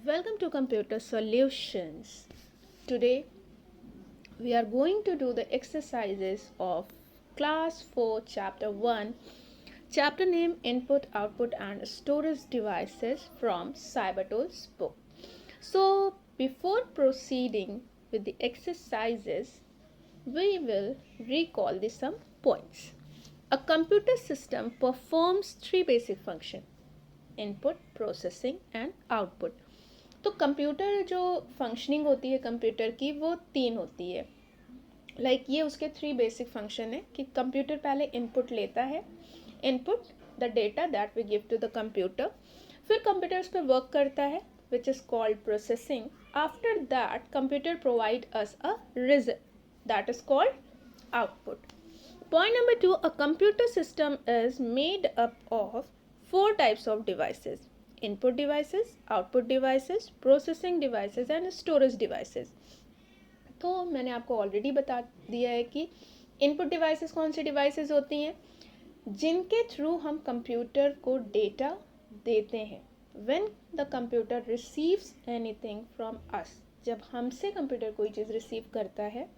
Welcome to Computer Solutions. Today we are going to do the exercises of Class 4 Chapter 1, Chapter name Input, Output and Storage Devices from Cybertool's book. So before proceeding with the exercises, we will recall the some points. A computer system performs three basic functions: input, processing and output. तो computer जो functioning होती है computer की वो तीन होती है. ये उसके थ्री बेसिक फंक्शन है कि कंप्यूटर पहले इनपुट लेता है, input the data that we give to the computer, फिर कंप्यूटर उस पर वर्क करता है which is called processing. After that computer provide us a result that is called output. Point number 2, a computer system is made up of four types of devices: input devices, output devices, processing devices and storage devices. तो मैंने आपको already बता दिया है कि input devices कौन सी devices होती हैं जिनके थ्रू हम कंप्यूटर को डेटा देते हैं. When the computer receives anything from us, जब हमसे कंप्यूटर कोई चीज़ रिसीव करता है,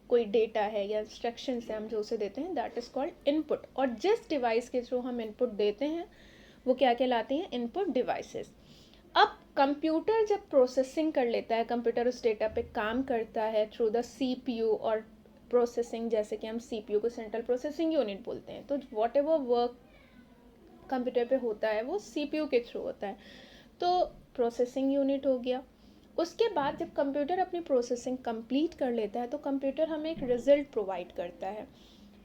कोई डेटा है या इंस्ट्रक्शन है हम जो उसे देते हैं, दैट इज़ कॉल्ड इनपुट. और जिस डिवाइस के थ्रू हम इनपुट देते हैं वो क्या कहलाती हैं? Input devices. अब कंप्यूटर जब प्रोसेसिंग कर लेता है, कंप्यूटर उस डेटा पे काम करता है थ्रू द सीपीयू और प्रोसेसिंग, जैसे कि हम सीपीयू को सेंट्रल प्रोसेसिंग यूनिट बोलते हैं. तो वॉट एवर वर्क कंप्यूटर पे होता है वो सीपीयू के थ्रू होता है, तो प्रोसेसिंग यूनिट हो गया. उसके बाद जब कंप्यूटर अपनी प्रोसेसिंग कंप्लीट कर लेता है तो कंप्यूटर हमें एक रिजल्ट प्रोवाइड करता है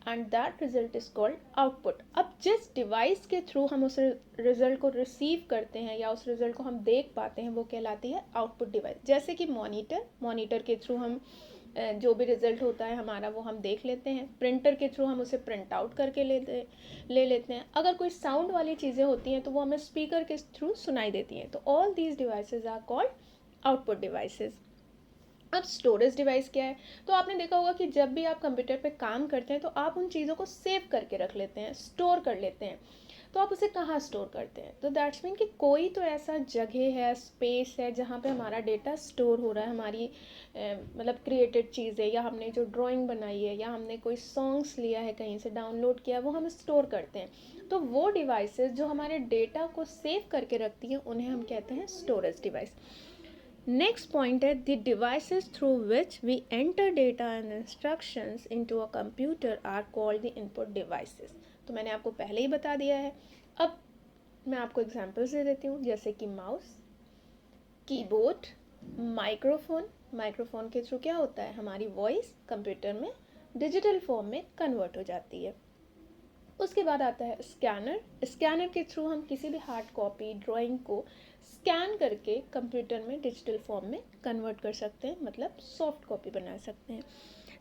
and that result is called output. अब जिस डिवाइस के थ्रू हम उस रिजल्ट को रिसीव करते हैं या उस रिजल्ट को हम देख पाते हैं वो कहलाती है आउटपुट डिवाइस. जैसे कि मॉनिटर के थ्रू हम जो भी रिजल्ट होता है हमारा वो हम देख लेते हैं. प्रिंटर के थ्रू हम उसे प्रिंट आउट करके ले लेते हैं. अगर कोई साउंड वाली चीज़ें होती हैं तो वो हमें स्पीकर के थ्रू सुनाई देती हैं. तो all these devices are called output devices. अब स्टोरेज डिवाइस क्या है? तो आपने देखा होगा कि जब भी आप कंप्यूटर पे काम करते हैं तो आप उन चीज़ों को सेव करके रख लेते हैं, स्टोर कर लेते हैं. तो आप उसे कहाँ स्टोर करते हैं? तो दैट्स मीन कि कोई तो ऐसा जगह है, स्पेस है जहाँ पे हमारा डेटा स्टोर हो रहा है, हमारी मतलब क्रिएटेड चीज़ है, या हमने जो ड्राइंग बनाई है, या हमने कोई सॉन्ग्स लिया है कहीं से डाउनलोड किया, वो हम स्टोर करते हैं. तो वो डिवाइसेस जो हमारे डेटा को सेव करके रखती हैं उन्हें हम कहते हैं स्टोरेज डिवाइस. Next point है the devices through which we enter data and instructions into a computer are called the input devices. तो मैंने आपको पहले ही बता दिया है. अब मैं आपको एग्जांपल्स दे देती हूँ, जैसे कि माउस, कीबोर्ड, माइक्रोफोन के थ्रू क्या होता है, हमारी वॉइस कंप्यूटर में डिजिटल फॉर्म में कन्वर्ट हो जाती है. उसके बाद आता है स्कैनर के थ्रू हम किसी भी हार्ड कॉपी ड्राइंग को स्कैन करके कंप्यूटर में डिजिटल फॉर्म में कन्वर्ट कर सकते हैं, मतलब सॉफ्ट कॉपी बना सकते हैं.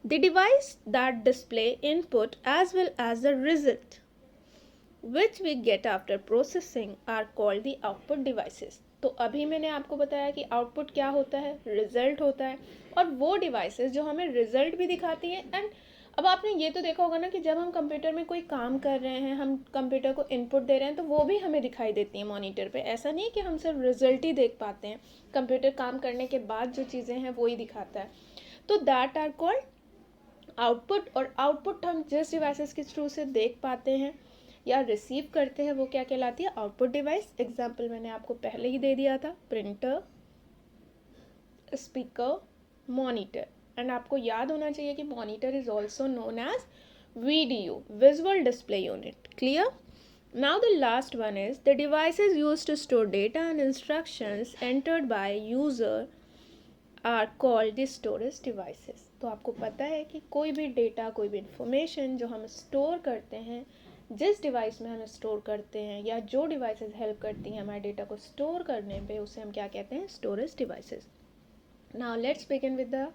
The device that display input as well as the result which we get after processing are called the output devices. तो अभी मैंने आपको बताया कि आउटपुट क्या होता है, रिजल्ट होता है, और वो डिवाइसेस जो हमें रिजल्ट भी दिखाती हैं. एंड अब आपने ये तो देखा होगा ना कि जब हम कंप्यूटर में कोई काम कर रहे हैं, हम कंप्यूटर को इनपुट दे रहे हैं, तो वो भी हमें दिखाई देती है मॉनिटर पे. ऐसा नहीं है कि हम सिर्फ रिजल्ट ही देख पाते हैं, कंप्यूटर काम करने के बाद जो चीज़ें हैं वो ही दिखाता है. तो दैट आर कॉल्ड आउटपुट. और आउटपुट हम जिस डिवाइसेस के थ्रू से देख पाते हैं या रिसीव करते हैं वो क्या कहलाती है? Output device. एग्जाम्पल मैंने आपको पहले ही दे दिया था, प्रिंटर, स्पीकर, मॉनिटर. एंड आपको याद होना चाहिए कि monitor is also known as VDU, visual display unit. Clear? Now the last one is the devices used to store data and instructions entered by user are called the storage devices. तो आपको पता है कि कोई भी data, कोई भी information जो हम स्टोर करते हैं, जिस डिवाइस में हम स्टोर करते हैं, या जो डिवाइसेस हेल्प करती हैं हमारे डेटा को स्टोर करने पे, उसे हम क्या कहते हैं? Storage devices. Now let's begin with the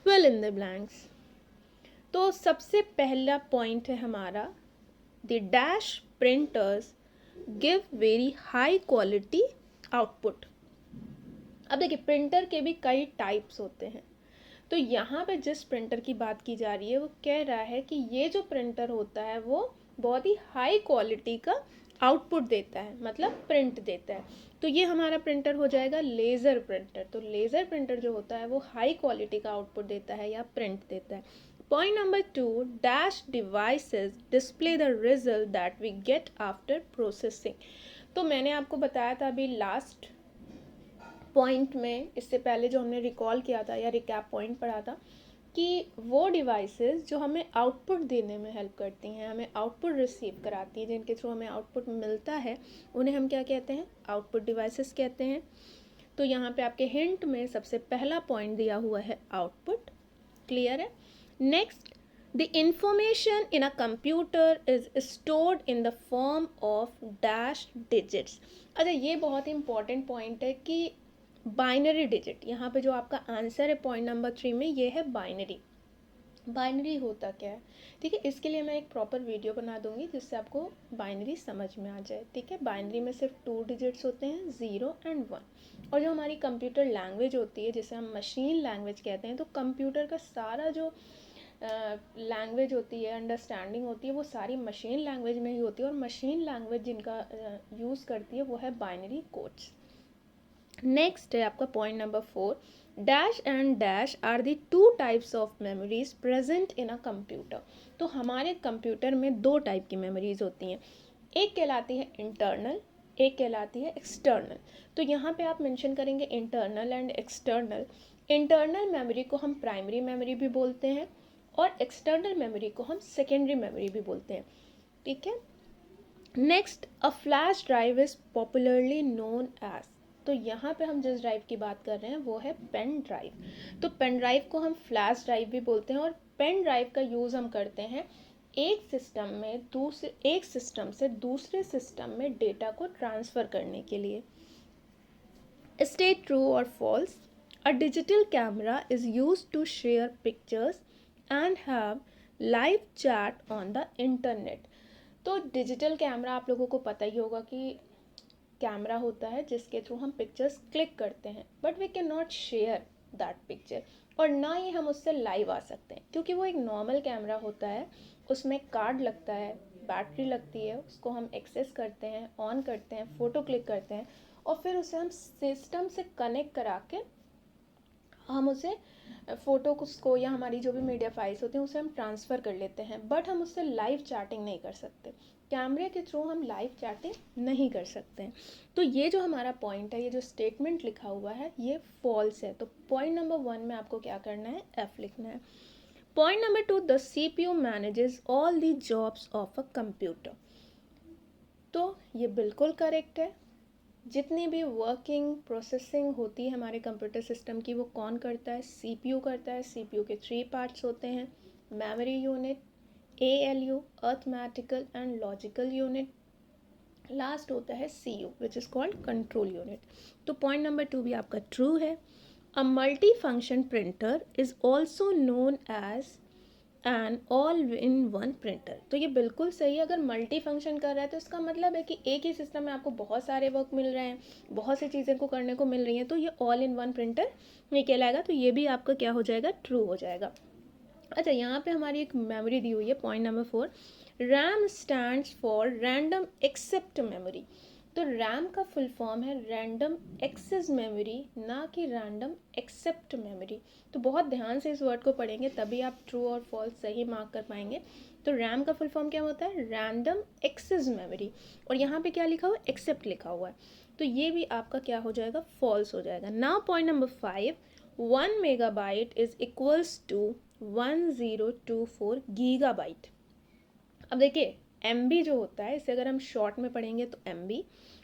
fill in the blanks. तो सबसे पहला पॉइंट है हमारा the dash printers give very high quality output. अब देखिए प्रिंटर के भी कई टाइप्स होते हैं. तो यहाँ पे जिस प्रिंटर की बात की जा रही है वो कह रहा है कि ये जो प्रिंटर होता है वो बहुत ही हाई क्वालिटी का आउटपुट देता है, मतलब प्रिंट देता है। तो ये हमारा प्रिंटर हो जाएगा लेज़र प्रिंटर। तो लेज़र प्रिंटर जो होता है वो हाई क्वालिटी का आउटपुट देता है या प्रिंट देता है। Point number 2, dash devices display the result that we get after processing. तो मैंने आपको बताया था अभी लास्ट पॉइंट में, इससे पहले जो हमने रिकॉल किया था या रिकैप पॉइंट पढ़ा था, कि वो डिवाइसेस जो हमें आउटपुट देने में हेल्प करती हैं, हमें आउटपुट रिसीव कराती हैं, जिनके थ्रू हमें आउटपुट मिलता है, उन्हें हम क्या कहते हैं? आउटपुट डिवाइसेस कहते हैं। तो यहाँ पे आपके हिंट में सबसे पहला पॉइंट दिया हुआ है आउटपुट। क्लियर है? Next, the information in a computer is stored in the form of dash digits. अच्छा, ये बहुत इंपॉर्टेंट पॉइंट है कि बाइनरी डिजिट, यहाँ पे जो आपका आंसर है पॉइंट नंबर 3 में, ये है बाइनरी। बाइनरी होता क्या है? ठीक है, इसके लिए मैं एक प्रॉपर वीडियो बना दूंगी जिससे आपको बाइनरी समझ में आ जाए। ठीक है, बाइनरी में सिर्फ 2 डिजिट्स होते हैं, 0 एंड 1। और जो हमारी कंप्यूटर लैंग्वेज होती है, जिसे हम मशीन लैंग्वेज कहते हैं, तो कंप्यूटर का सारा जो लैंग्वेज होती है, अंडरस्टैंडिंग होती है, वो सारी मशीन लैंग्वेज में ही होती है। और मशीन लैंग्वेज जिनका यूज़ करती है वो है बाइनरी कोड्स। नेक्स्ट है आपका point number 4, dash and dash are the 2 types of memories present in a computer. तो हमारे कंप्यूटर में 2 टाइप की मेमोरीज होती हैं, एक कहलाती है इंटरनल, एक कहलाती है एक्सटर्नल। तो यहाँ पे आप मेंशन करेंगे internal and external. Internal memory को हम प्राइमरी मेमोरी भी बोलते हैं और एक्सटर्नल मेमोरी को हम सेकेंडरी मेमोरी भी बोलते हैं। ठीक है, next, a flash drive is popularly known as. तो यहाँ पे हम जिस ड्राइव की बात कर रहे हैं वो है पेन ड्राइव। तो पेन ड्राइव को हम फ्लैश ड्राइव भी बोलते हैं। और पेन ड्राइव का यूज़ हम करते हैं एक सिस्टम से दूसरे सिस्टम में डेटा को ट्रांसफ़र करने के लिए। स्टे ट्रू और false. A digital camera is use to share pictures and have live chat on the internet. तो डिजिटल कैमरा आप लोगों को पता ही होगा कि कैमरा होता है जिसके थ्रू हम पिक्चर्स क्लिक करते हैं, but we can not share that picture, और ना ही हम उससे लाइव आ सकते हैं, क्योंकि वो एक नॉर्मल कैमरा होता है, उसमें कार्ड लगता है, बैटरी लगती है, उसको हम एक्सेस करते हैं, ऑन करते हैं, फ़ोटो क्लिक करते हैं, और फिर उसे हम सिस्टम से कनेक्ट करा के हम उसे फ़ोटो को या हमारी जो भी मीडिया फाइल्स होती हैं उसे हम ट्रांसफ़र कर लेते हैं, बट हम उससे लाइव चैटिंग नहीं कर सकते। कैमरे के थ्रू हम लाइव चैटिंग नहीं कर सकते हैं। तो ये जो हमारा पॉइंट है, ये जो स्टेटमेंट लिखा हुआ है, ये फॉल्स है। तो पॉइंट नंबर 1 में आपको क्या करना है? एफ लिखना है। Point number 2, the CPU manages all the jobs of a computer. तो ये बिल्कुल करेक्ट है। जितनी भी वर्किंग प्रोसेसिंग होती है हमारे कंप्यूटर सिस्टम की, वो कौन करता है? CPU करता है। CPU के 3 पार्ट्स होते हैं, memory unit, ALU arithmetical and logical unit, last होता है CU which is called control unit. तो पॉइंट नंबर 2 भी आपका ट्रू है। A multi function printer is also known as and all in one printer. तो ये बिल्कुल सही है। अगर मल्टी फंक्शन कर रहा है तो इसका मतलब है कि एक ही सिस्टम में आपको बहुत सारे वर्क मिल रहे हैं, बहुत सी चीज़ें को करने को मिल रही हैं, तो ये ऑल इन वन प्रिंटर नहीं कहलाएगा। तो ये भी आपका क्या हो जाएगा? ट्रू हो जाएगा। अच्छा, यहाँ पे हमारी एक मेमोरी दी हुई है, point number 4, RAM stands for random except memory. तो रैम का फुल फॉर्म है रैंडम एक्सेस मेमोरी, ना कि रैंडम एक्सेप्ट मेमोरी। तो बहुत ध्यान से इस वर्ड को पढ़ेंगे तभी आप ट्रू और फॉल्स सही मार्क कर पाएंगे। तो रैम का फुल फॉर्म क्या होता है? Random access memory. और यहाँ पे क्या लिखा हुआ है? एक्सेप्ट लिखा हुआ है। तो ये भी आपका क्या हो जाएगा? फॉल्स हो जाएगा। Now point number 5, 1 megabyte is equals to 1024 gigabyte. अब देखिए, MB जो होता है, इसे अगर हम शॉर्ट में पढ़ेंगे तो MB,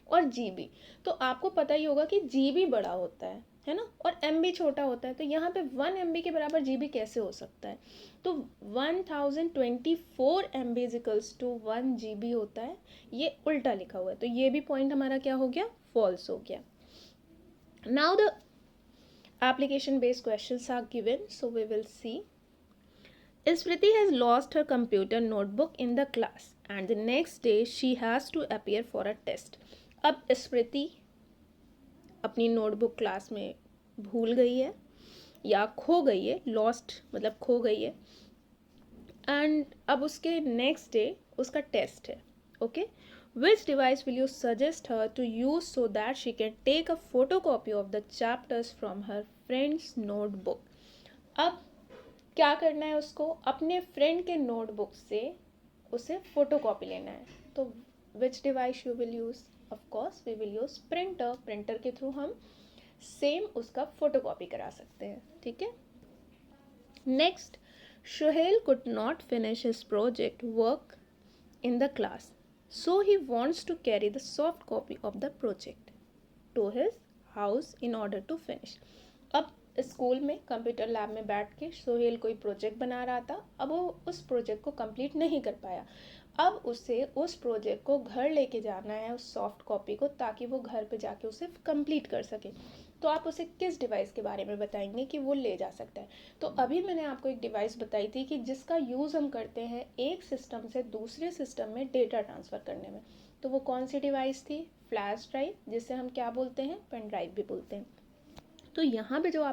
और GB। तो आपको पता ही होगा कि GB बड़ा होता है ना, और MB छोटा होता है। तो यहाँ पे 1 MB के बराबर GB कैसे हो सकता है? तो 1024 MB is equals to 1 GB होता है, ये उल्टा लिखा हुआ है। तो ये भी पॉइंट हमारा क्या हो गया? फॉल्स हो गया। Now the application based questions are given, so we will see. Smriti has lost her computer notebook in the class and the next day she has to appear for a test. अब स्मृति अपनी notebook class में भूल गई है या खो गई है, लॉस्ट मतलब खो गई है, एंड अब उसके नेक्स्ट डे उसका टेस्ट है। Okay, Which device will you suggest her to use so that she can take a photocopy of the chapters from her friend's notebook? अब क्या करना है उसको? अपने फ्रेंड के नोटबुक से उसे फोटोकॉपी लेना है. तो which device you will use? Of course we will use printer. Printer के थ्रू हम सेम उसका फोटोकॉपी करा सकते हैं. ठीक है. Next, Shohail could not finish his project work in the class, so he wants to carry the soft copy of the project to his house in order to finish. अब school में computer lab में बैठ के सोहेल कोई project बना रहा था. अब वो उस प्रोजेक्ट को कंप्लीट नहीं कर पाया. अब उसे उस प्रोजेक्ट को घर लेके जाना है, उस सॉफ्ट कॉपी को, ताकि वो घर पे जाके उसे कंप्लीट कर सके. तो आप उसे किस डिवाइस के बारे में बताएंगे कि वो ले जा सकता है? तो अभी मैंने आपको एक डिवाइस बताई थी कि जिसका यूज़ हम करते हैं एक सिस्टम से दूसरे सिस्टम में डेटा ट्रांसफ़र करने में. तो वो कौन सी डिवाइस थी? फ्लैश ड्राइव, जिसे हम क्या बोलते हैं? पेन ड्राइव भी बोलते हैं. तो यहाँ पे जो आप